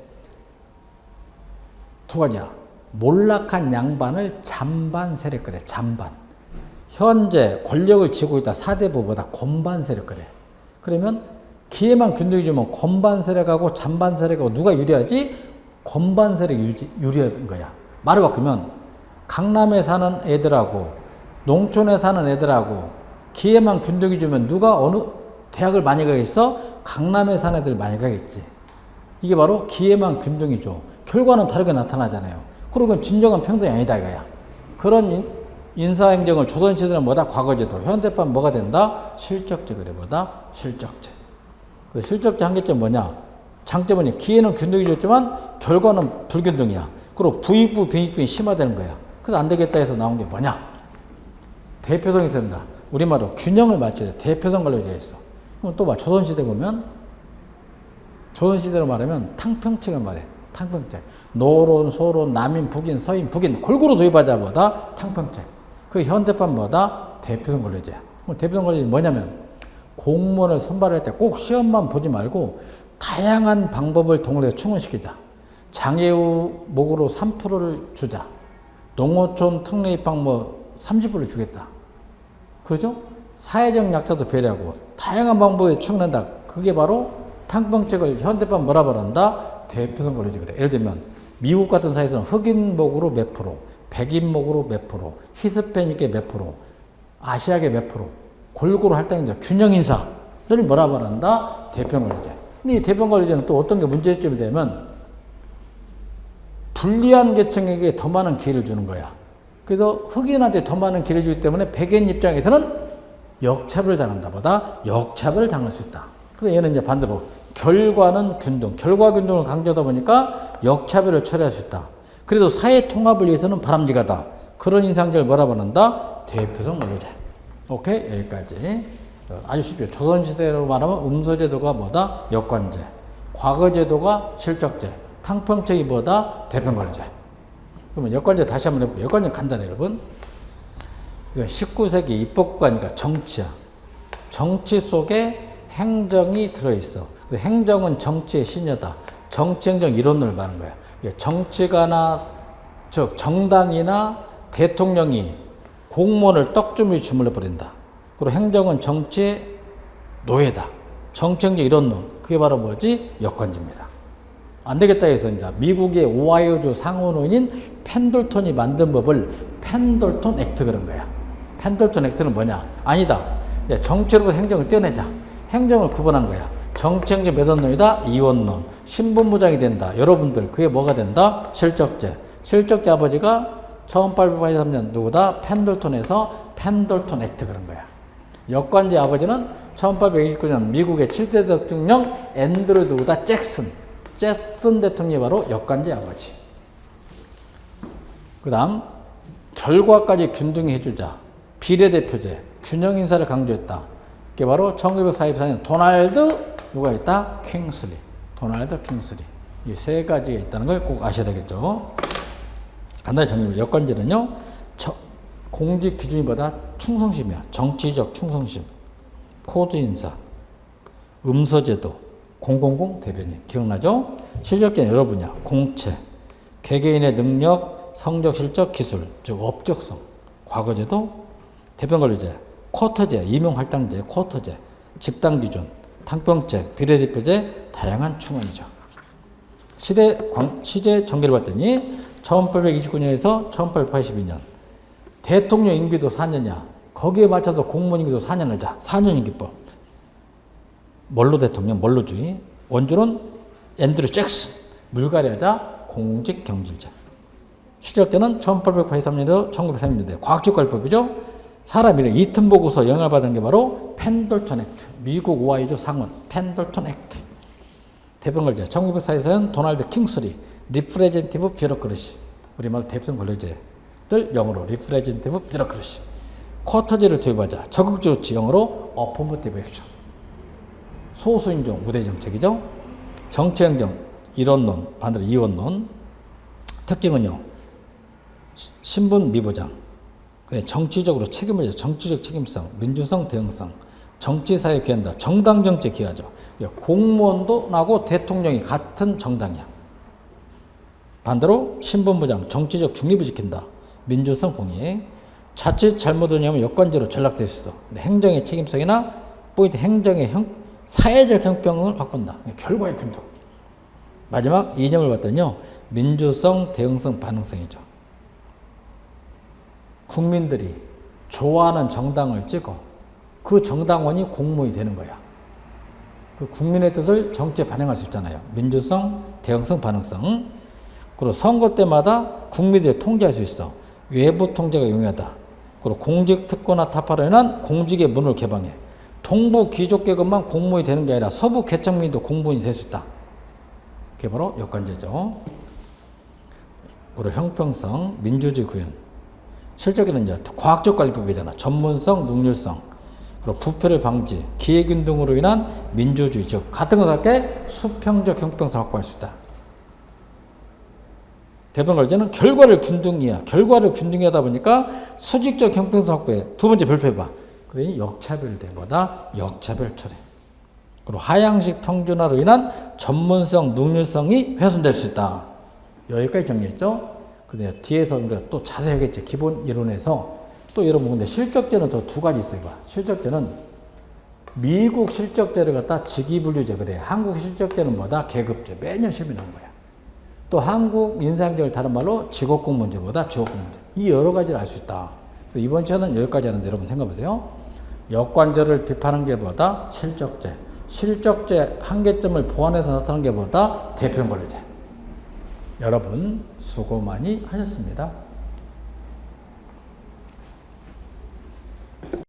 두 가지야. 몰락한 양반을 잔반 세력 그래. 잔반. 현재 권력을 쥐고 있다 사대부보다 건반 세력 그래. 그러면 기회만 균등히 주면 건반 세력하고 잔반 세력하고 누가 유리하지? 건반 세력이 유리한 거야. 말을 바꾸면 강남에 사는 애들하고 농촌에 사는 애들하고 기회만 균등히 주면 누가 어느 대학을 많이 가겠어? 강남에 사는 애들 많이 가겠지. 이게 바로 기회만 균등히 줘. 결과는 다르게 나타나잖아요. 그리고 진정한 평등이 아니다 이거야. 그런 인사행정을 조선시대는 뭐다? 과거제도. 현대판 뭐가 된다? 실적제 그래. 뭐다? 실적제. 실적제 한계점 뭐냐? 장점은 기회는 균등히 줬지만 결과는 불균등이야. 그리고 부익부 빈익빈이 심화되는 거야. 그래서 안 되겠다 해서 나온 게 뭐냐? 대표성이 된다. 우리말로 균형을 맞춰야 돼. 대표성 관리가 있어. 그럼 또 봐. 조선시대 보면 조선시대로 말하면 탕평책을 말해. 탕평책. 노론, 소론, 남인, 북인, 서인, 북인 골고루 도입하자 뭐다? 탕평책. 그 현대판 뭐다? 대표성 관리제야. 대표성 관리제는 뭐냐면 공무원을 선발할 때 꼭 시험만 보지 말고 다양한 방법을 동원해서 충원시키자. 장애우 목으로 3%를 주자. 농어촌 특례 입학 30%를 주겠다. 그렇죠? 사회적 약자도 배려하고 다양한 방법에 충원한다. 그게 바로 탕평책을 현대판 뭐라 말한다? 대표성 관리제 그래. 예를 들면 미국 같은 사회에서는 흑인목으로 몇 프로, 백인목으로 몇 프로, 히스패닉계 몇 프로, 아시아계 몇 프로 골고루 할당인데 균형 인사를 뭐라 말한다? 대표성 관리제. 근데 이 대표성 관리제는 또 어떤 게 문제점이 되면 불리한 계층에게 더 많은 기회를 주는 거야. 그래서 흑인한테 더 많은 기회를 주기 때문에 백인 입장에서는 역차별을 당한다 보다 역차별을 당할 수 있다. 그래서 얘는 이제 반대로 결과는 균등, 결과 균등을 강조하다 보니까 역차별을 처리할 수 있다. 그래도 사회 통합을 위해서는 바람직하다. 그런 인상제를 뭐라 말한다? 대표성 관리제. 오케이? 여기까지. 아주 쉽죠. 조선시대로 말하면 음서제도가 뭐다? 여권제. 과거제도가 실적제. 탕평책이 뭐다? 대표성 관리제. 그러면 여권제 다시 한번 해볼게요. 여권제 간단해 여러분. 이건 19세기 입법국가니까 정치야. 정치 속에 행정이 들어있어. 행정은 정치의 신여다. 정치행정 이론을 말하는 거야. 정치가나 즉 정당이나 대통령이 공무원을 떡주무리 주물러 버린다. 그리고 행정은 정치의 노예다. 정치행정 이론론. 그게 바로 뭐지? 여권제입니다. 안 되겠다 해서 이제 미국의 오하이오주 상원의원인 펜들턴이 만든 법을 펜들턴 액트 그런 거야. 펜들턴 액트는 뭐냐? 아니다. 정치로부터 행정을 떼어내자. 행정을 구분한 거야. 정치행정 몇 원론이다? 2원론. 신분무장이 된다. 여러분들 그게 뭐가 된다? 실적제. 실적제 아버지가 1883년 누구다? 펜들턴에서 펜들턴 액트 그런 거야. 여권제 아버지는 1829년 미국의 7대 대통령 앤드류 누구다? 잭슨 대통령이 바로 여권제 아버지. 그 다음 결과까지 균등히 해주자. 비례대표제. 균형인사를 강조했다. 그게 바로 1944년 도널드 누가 있다? 킹슬리. 도널드 킹슬리. 이 세 가지가 있다는 걸 꼭 아셔야 되겠죠. 간단히 정리해. 여권제는요. 공직 기준이 뭐다? 충성심이야. 정치적 충성심. 코드 인사. 음서제도. 000 대변인. 기억나죠? 실적제는 여러 분야. 공채, 개개인의 능력, 성적, 실적, 기술, 즉 업적성. 과거제도, 대표권리제, 쿼터제, 임용할당제, 쿼터제, 집단기준, 탕평책, 비례대표제, 다양한 충원이죠. 시제 전개를 봤더니 1829년에서 1882년 대통령 임기도 4년이야. 거기에 맞춰서 공무원 임기도 4년 하자. 4년 임기법. 뭘로 대통령, 뭘로주의. 원조는 앤드류 잭슨. 물갈이 하자. 공직경질제. 실적제는 1883년에서 1930년대 과학적관리법이죠. 사람 이름 이튼 보고서 영향을 받은 게 바로 펜들턴 액트. 미국 오하이주 상원 펜들턴 액트. 대표권리제 1944년 도널드 킹스리 리프레젠티브 뷰로크러시. 우리말 대표권리제를 영어로 리프레젠티브 뷰로크러시. 쿼터제를 도입하자. 적극조치 영어로 어포머티브 액션. 소수인종 우대정책이죠. 정치행정 이론론 반대로 이원론. 특징은요. 신분 미보장. 정치적으로 책임을 져. 정치적 책임성, 민주성, 대응성. 정치사회에 기한다. 정당 정치에 기하죠. 공무원도 나고 대통령이 같은 정당이야. 반대로 신분보장, 정치적 중립을 지킨다. 민주성, 공익. 자칫 잘못 운영하면 역관제로 전락될 수 있어. 행정의 책임성이나 포인트 행정의 사회적 형평을 바꾼다. 결과의 균등. 마지막 2점을 봤더니요. 민주성, 대응성, 반응성이죠. 국민들이 좋아하는 정당을 찍어 그 정당원이 공무원이 되는 거야. 그 국민의 뜻을 정치에 반영할 수 있잖아요. 민주성, 대응성, 반응성. 그리고 선거 때마다 국민들이 통제할 수 있어. 외부 통제가 용이하다. 그리고 공직 특권화 타파로 인한 공직의 문을 개방해. 동부 귀족 계급만 공무원이 되는 게 아니라 서부 계층민도 공무원이 될 수 있다. 그게 바로 역관제죠. 그리고 형평성, 민주주의 구현. 실적에는 이제 과학적 관리법이잖아. 전문성, 능률성. 그리고 부패를 방지, 기회균 등으로 인한 민주주의, 즉 같은 것과 함께 수평적 형평성 확보할 수 있다. 대표권리제는 결과를 균등이야. 결과를 균등하다 보니까 수직적 형평성 확보해. 두 번째 별표해봐. 그러니 역차별대보다 역차별 처리. 그리고 하향식 평준화로 인한 전문성, 능률성이 훼손될 수 있다. 여기까지 정리했죠. 그런데 뒤에서 우리가 또 자세히 하겠지. 기본 이론에서 또 여러분 근데 실적제는 또 두 가지 있어요. 봐. 실적제는 미국 실적제를 갖다 직위분류제 그래. 한국 실적제는 뭐다? 계급제. 매년 시험이 나온 거야. 또 한국 인사행정을 다른 말로 직업공문제보다 주업공문제. 이 여러 가지를 알 수 있다. 그래서 이번 시간은 여기까지 하는데 여러분 생각해보세요. 역관제를 비판한 게 보다 실적제. 실적제 한계점을 보완해서 나타난 게 보다 대표권리제. 여러분 수고 많이 하셨습니다.